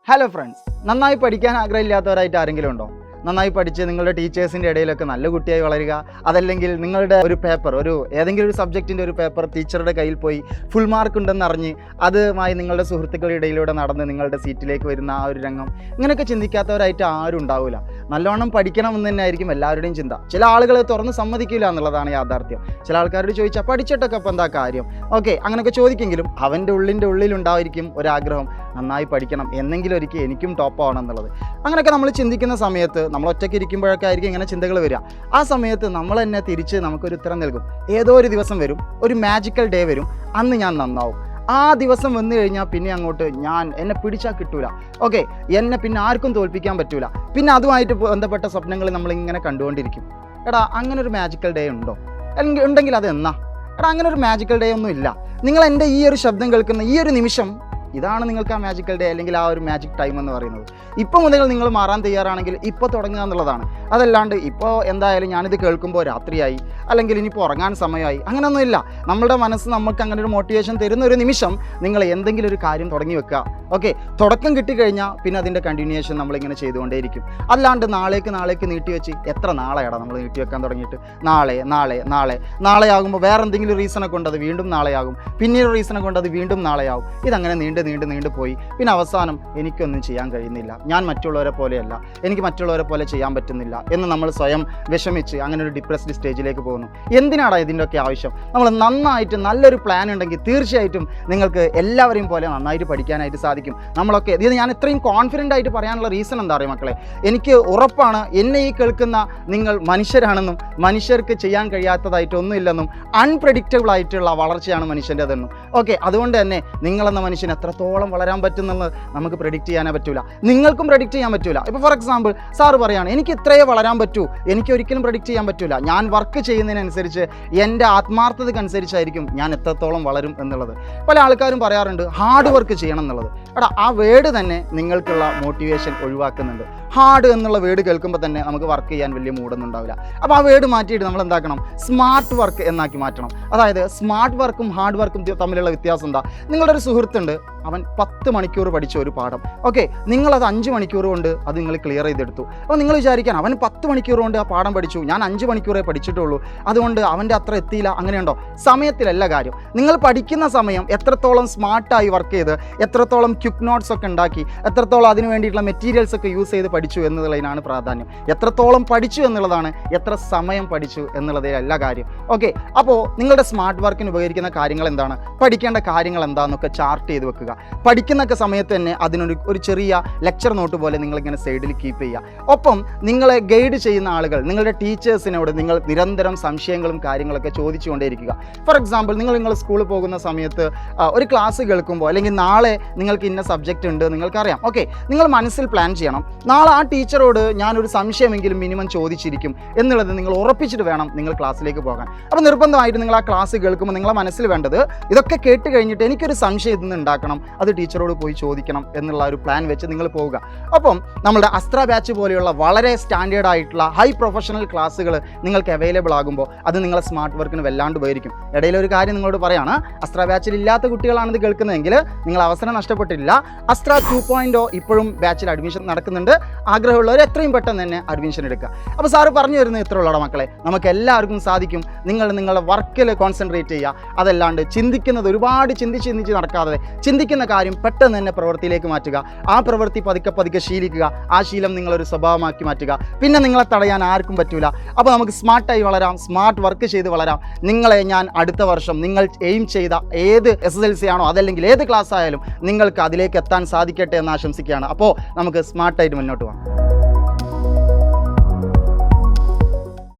Hello friends, നന്നായി പഠിക്കാൻ ആഗ്രഹമില്ലാത്തവരായിട്ട് ആരെങ്കിലും ഉണ്ടോ? നന്നായി പഠിച്ച് നിങ്ങളുടെ ടീച്ചേഴ്സിൻ്റെ ഇടയിലൊക്കെ നല്ല കുട്ടിയായി വളരുക, അതല്ലെങ്കിൽ നിങ്ങളുടെ ഒരു പേപ്പർ, ഏതെങ്കിലും ഒരു സബ്ജക്റ്റിൻ്റെ ഒരു പേപ്പർ ടീച്ചറുടെ കയ്യിൽ പോയി ഫുൾ മാർക്ക് ഉണ്ടെന്ന് അറിഞ്ഞ് അതുമായി നിങ്ങളുടെ സുഹൃത്തുക്കളുടെ ഇടയിലൂടെ നടന്ന് നിങ്ങളുടെ സീറ്റിലേക്ക് വരുന്ന ആ ഒരു രംഗം, ഇങ്ങനെയൊക്കെ ചിന്തിക്കാത്തവരായിട്ട് ആരും ഉണ്ടാവില്ല. നല്ലോണം പഠിക്കണമെന്ന് തന്നെ ആയിരിക്കും എല്ലാവരുടെയും ചിന്ത. ചില ആളുകൾ തുറന്ന് സമ്മതിക്കില്ല എന്നുള്ളതാണ് യാഥാർത്ഥ്യം. ചില ആൾക്കാരോട് ചോദിച്ചാൽ പഠിച്ചിട്ടൊക്കെ ഇപ്പം എന്താ കാര്യം, ഓക്കെ അങ്ങനെയൊക്കെ ചോദിക്കെങ്കിലും അവൻ്റെ ഉള്ളിലുണ്ടായിരിക്കും ഒരാഗ്രഹം, നന്നായി പഠിക്കണം, എന്നെങ്കിലും ഒരിക്കൽ എനിക്കും ടോപ്പ് ആവണം എന്നുള്ളത്. അങ്ങനെയൊക്കെ നമ്മൾ ചിന്തിക്കുന്ന സമയത്ത്, നമ്മൾ ഒറ്റയ്ക്ക് ഇരിക്കുമ്പോഴൊക്കെ ആയിരിക്കും ഇങ്ങനെ ചിന്തകൾ വരിക. ആ സമയത്ത് നമ്മൾ തന്നെ തിരിച്ച് നമുക്കൊരു ഉത്തരം നൽകും. ഏതോ ഒരു ദിവസം വരും, ഒരു മാജിക്കൽ ഡേ വരും, അന്ന് ഞാൻ നന്നാവും. ആ ദിവസം വന്നു കഴിഞ്ഞാൽ പിന്നെ അങ്ങോട്ട് എന്നെ പിടിച്ചാൽ കിട്ടൂല, ഓക്കെ, എന്നെ പിന്നെ ആർക്കും തോൽപ്പിക്കാൻ പറ്റൂല. പിന്നെ അതുമായിട്ട് ബന്ധപ്പെട്ട സ്വപ്നങ്ങൾ നമ്മളിങ്ങനെ കണ്ടുകൊണ്ടിരിക്കും. എടാ, അങ്ങനെ ഒരു മാജിക്കൽ ഡേ ഉണ്ടോ? അല്ലെങ്കിൽ ഉണ്ടെങ്കിൽ അത് എന്നാ? എടാ, അങ്ങനെ ഒരു മാജിക്കൽ ഡേ ഒന്നും ഇല്ല. നിങ്ങൾ എൻ്റെ ഈ ഒരു ശബ്ദം കേൾക്കുന്ന ഈ ഒരു നിമിഷം, ഇതാണ് നിങ്ങൾക്ക് ആ മാജിക്കൽ ഡേ അല്ലെങ്കിൽ ആ ഒരു മാജിക് ടൈം എന്ന് പറയുന്നത്. ഇപ്പോൾ മുതൽ നിങ്ങൾ മാറാൻ തയ്യാറാണെങ്കിൽ ഇപ്പോൾ തുടങ്ങുക എന്നുള്ളതാണ്. അതല്ലാണ്ട് ഇപ്പോൾ എന്തായാലും ഞാനിത് കേൾക്കുമ്പോൾ രാത്രിയായി, അല്ലെങ്കിൽ ഇനിയിപ്പോൾ ഉറങ്ങാൻ സമയമായി, അങ്ങനെയൊന്നുമില്ല. നമ്മളുടെ മനസ്സ് നമുക്ക് അങ്ങനെ ഒരു മോട്ടിവേഷൻ തരുന്ന ഒരു നിമിഷം നിങ്ങൾ എന്തെങ്കിലും ഒരു കാര്യം തുടങ്ങി വെക്കുക, ഓക്കെ. തുടക്കം കിട്ടിക്കഴിഞ്ഞാൽ പിന്നെ അതിൻ്റെ കണ്ടിന്യൂവേഷൻ നമ്മളിങ്ങനെ ചെയ്തുകൊണ്ടേയിരിക്കും. അല്ലാണ്ട് നാളേക്ക് നീട്ടി വെച്ച് എത്ര നാളെയാടാ നമ്മൾ നീട്ടി വെക്കാൻ തുടങ്ങിയിട്ട്? നാളെ ആകുമ്പോൾ വേറെ എന്തെങ്കിലും റീസണെ കൊണ്ട് അത് വീണ്ടും നാളെയാകും, പിന്നീട് റീസണെ കൊണ്ട് അത് വീണ്ടും നാളെയാകും. ഇതങ്ങനെ നീണ്ടു പോയി പിന്നെ അവസാനം എനിക്കൊന്നും ചെയ്യാൻ കഴിയുന്നില്ല, ഞാൻ മറ്റുള്ളവരെ പോലെയല്ല, എനിക്ക് മറ്റുള്ളവരെ പോലെ ചെയ്യാൻ പറ്റുന്നില്ല എന്ന് നമ്മൾ സ്വയം വിഷമിച്ച് അങ്ങനെ ഒരു ഡിപ്രസ്ഡ് സ്റ്റേജിലേക്ക് പോകുന്നു. എന്തിനാണ് ഇതിൻ്റെയൊക്കെ ആവശ്യം? നമ്മൾ നന്നായിട്ട് നല്ലൊരു പ്ലാൻ ഉണ്ടെങ്കിൽ തീർച്ചയായിട്ടും നിങ്ങൾക്ക് എല്ലാവരെയും പോലെ നന്നായിട്ട് പഠിക്കാനായിട്ട് സാധിക്കും. നമ്മളൊക്കെ ഇത് ഞാൻ ഇത്രയും കോൺഫിഡൻ്റ് ആയിട്ട് പറയാനുള്ള റീസൺ എന്താ അറിയാം മക്കളെ? എനിക്ക് ഉറപ്പാണ് എന്നെ ഈ കേൾക്കുന്ന നിങ്ങൾ മനുഷ്യരാണെന്നും മനുഷ്യർക്ക് ചെയ്യാൻ കഴിയാത്തതായിട്ടൊന്നുമില്ലെന്നും അൺപ്രഡിക്റ്റബിൾ ആയിട്ടുള്ള വളർച്ചയാണ് മനുഷ്യൻ്റെതെന്നും, ഓക്കെ. അതുകൊണ്ട് തന്നെ നിങ്ങളെന്ന മനുഷ്യൻ എത്രത്തോളം വളരാൻ പറ്റുമെന്നുള്ളത് നമുക്ക് പ്രെഡിക്റ്റ് ചെയ്യാനേ പറ്റൂല, നിങ്ങൾക്കും പ്രെഡിക്റ്റ് ചെയ്യാൻ പറ്റൂല. ഇപ്പോൾ ഫോർ എക്സാമ്പിൾ സാറ് പറയുകയാണ് എനിക്ക് ഇത്രയേ വളരാൻ പറ്റൂ, എനിക്ക് ഒരിക്കലും പ്രെഡിക്റ്റ് ചെയ്യാൻ പറ്റൂല. ഞാൻ വർക്ക് ചെയ്യുന്നതിനനുസരിച്ച് എൻ്റെ ആത്മാർത്ഥതയ്ക്കനുസരിച്ചായിരിക്കും ഞാൻ എത്രത്തോളം വളരും എന്നുള്ളത്. പല ആൾക്കാരും പറയാറുണ്ട് ഹാർഡ് വർക്ക് ചെയ്യണം എന്നുള്ളത്. എടാ, ആ വേർഡ് തന്നെ നിങ്ങൾക്കുള്ള മോട്ടിവേഷൻ ഒഴിവാക്കുന്നുണ്ട്. ഹാർഡ് എന്നുള്ള വേർഡ് കേൾക്കുമ്പോൾ തന്നെ നമുക്ക് വർക്ക് ചെയ്യാൻ വലിയ മൂടൊന്നും ഉണ്ടാവില്ല. അപ്പോൾ ആ വേർഡ് മാറ്റിയിട്ട് നമ്മൾ എന്താക്കണം? സ്മാർട്ട് വർക്ക് എന്നാക്കി മാറ്റണം. അതായത് സ്മാർട്ട് വർക്കും ഹാർഡ് വർക്കും തമ്മിലുള്ള വ്യത്യാസം എന്താ? നിങ്ങളുടെ ഒരു സുഹൃത്തുണ്ട്, അവൻ 10 മണിക്കൂർ പഠിച്ച ഒരു പാഠം, ഓക്കെ, നിങ്ങളത് 5 മണിക്കൂർ കൊണ്ട് അത് നിങ്ങൾ ക്ലിയർ ചെയ്തെടുത്തു. അപ്പോൾ നിങ്ങൾ വിചാരിക്കാൻ അവൻ 10 മണിക്കൂർ കൊണ്ട് ആ പാഠം പഠിച്ചു, ഞാൻ 5 മണിക്കൂറേ പഠിച്ചിട്ടുള്ളൂ, അതുകൊണ്ട് അവൻ്റെ അത്ര എത്തിയില്ല. അങ്ങനെയുണ്ടോ? സമയത്തിലല്ല കാര്യം. നിങ്ങൾ പഠിക്കുന്ന സമയം എത്രത്തോളം സ്മാർട്ടായി വർക്ക് ചെയ്ത്, എത്രത്തോളം ക്വിക്ക് നോട്ട്സ് ഒക്കെ ഉണ്ടാക്കി, എത്രത്തോളം അതിന് വേണ്ടിയിട്ടുള്ള മെറ്റീരിയൽസ് ഒക്കെ യൂസ് ചെയ്ത് പഠിച്ചു എന്നുള്ളതിനാണ് പ്രാധാന്യം. എത്രത്തോളം പഠിച്ചു എന്നുള്ളതാണ്, എത്ര സമയം പഠിച്ചു എന്നുള്ളതിലല്ല കാര്യം, ഓക്കെ. അപ്പോൾ നിങ്ങളുടെ സ്മാർട്ട് വർക്കിന് ഉപകരിക്കുന്ന കാര്യങ്ങൾ എന്താണ്, പഠിക്കേണ്ട കാര്യങ്ങൾ എന്താണെന്നൊക്കെ ചാർട്ട് ചെയ്ത് വെക്കുക. പഠിക്കുന്നൊക്കെ സമയത്ത് തന്നെ അതിനൊരു ചെറിയ ലെക്ചർ നോട്ട് പോലെ നിങ്ങളിങ്ങനെ സൈഡിൽ കീപ്പ് ചെയ്യുക. ഒപ്പം നിങ്ങളെ ഗൈഡ് ചെയ്യുന്ന ആളുകൾ, നിങ്ങളുടെ ടീച്ചേഴ്സിനോട് നിങ്ങൾ നിരന്തരം സംശയങ്ങളും കാര്യങ്ങളൊക്കെ ചോദിച്ചുകൊണ്ടേയിരിക്കുക. ഫോർ എക്സാമ്പിൾ നിങ്ങൾ സ്കൂളിൽ പോകുന്ന സമയത്ത് ഒരു ക്ലാസ് കേൾക്കുമ്പോൾ, അല്ലെങ്കിൽ നാളെ നിങ്ങൾക്ക് ഇന്ന സബ്ജക്റ്റ് ഉണ്ട് നിങ്ങൾക്കറിയാം, ഓക്കെ, നിങ്ങൾ മനസ്സിൽ പ്ലാൻ ചെയ്യണം. നാളെ ആ ടീച്ചറോട് ഞാനൊരു സംശയമെങ്കിലും മിനിമം ചോദിച്ചിരിക്കും എന്നുള്ളത് നിങ്ങൾ ഉറപ്പിച്ചിട്ട് വേണം നിങ്ങൾ ക്ലാസ്സിലേക്ക് പോകാൻ. അപ്പോൾ നിർബന്ധമായിട്ട് നിങ്ങൾ ആ ക്ലാസ് കേൾക്കുമ്പോൾ നിങ്ങളെ മനസ്സിൽ വേണ്ടത് ഇതൊക്കെ കേട്ട് കഴിഞ്ഞിട്ട് എനിക്കൊരു സംശയം ഇന്ന് ഉണ്ടാക്കണം, അത് ടീച്ചറോട് പോയി ചോദിക്കണം എന്നുള്ള ഒരു പ്ലാൻ വെച്ച് നിങ്ങൾ പോവുക. അപ്പം നമ്മുടെ അസ്ത്ര ബാച്ച് പോലെയുള്ള വളരെ സ്റ്റാൻഡേർഡ് ആയിട്ടുള്ള ഹൈ പ്രൊഫഷണൽ ക്ലാസ്സുകൾ നിങ്ങൾക്ക് അവൈലബിൾ ആകുമ്പോൾ അത് നിങ്ങളെ സ്മാർട്ട് വർക്കിന് വല്ലാണ്ട് ഉപകരിക്കും. ഇടയിലൊരു കാര്യം നിങ്ങളോട് പറയാണ്, അസ്ത്ര ബാച്ചിൽ ഇല്ലാത്ത കുട്ടികളാണിത് കേൾക്കുന്നതെങ്കിൽ നിങ്ങൾ അവസരം നഷ്ടപ്പെട്ടില്ല. അസ്ത്ര 2.0 ഇപ്പോഴും ബാച്ചിൽ അഡ്മിഷൻ നടക്കുന്നുണ്ട്. ആഗ്രഹമുള്ളവർ എത്രയും പെട്ടെന്ന് തന്നെ അഡ്മിഷൻ എടുക്കുക. അപ്പോൾ സാറ് പറഞ്ഞു വരുന്നത് ഇത്ര ഉള്ളതാണ് മക്കളെ, നമുക്ക് എല്ലാവർക്കും സാധിക്കും. നിങ്ങളുടെ വർക്കിൽ കോൺസെൻട്രേറ്റ് ചെയ്യുക. അതല്ലാണ്ട് ചിന്തിക്കുന്നത് ഒരുപാട് ചിന്തിച്ച് നടക്കാതെ ചിന്തിക്കുന്ന കാര്യം പെട്ടെന്ന് തന്നെ പ്രവൃത്തിയിലേക്ക് മാറ്റുക. ആ പ്രവൃത്തി പതുക്കെ ശീലിക്കുക. ആ ശീലം നിങ്ങളൊരു സ്വഭാവമാക്കി മാറ്റുക. പിന്നെ നിങ്ങളെ തടയാൻ ആർക്കും പറ്റൂല. അപ്പോൾ നമുക്ക് സ്മാർട്ടായി വളരാം, സ്മാർട്ട് വർക്ക് ചെയ്ത് വളരാം. നിങ്ങളെ ഞാൻ അടുത്ത വർഷം നിങ്ങൾ എയിം ചെയ്ത ഏത് SSLC ആണോ, അതല്ലെങ്കിൽ ഏത് ക്ലാസ് ആയാലും നിങ്ങൾക്ക് അതിലേക്ക് എത്താൻ സാധിക്കട്ടെ എന്ന് ആശംസിക്കുകയാണ്. അപ്പോൾ നമുക്ക് സ്മാർട്ടായിട്ട് മുന്നോട്ട് പോകാം.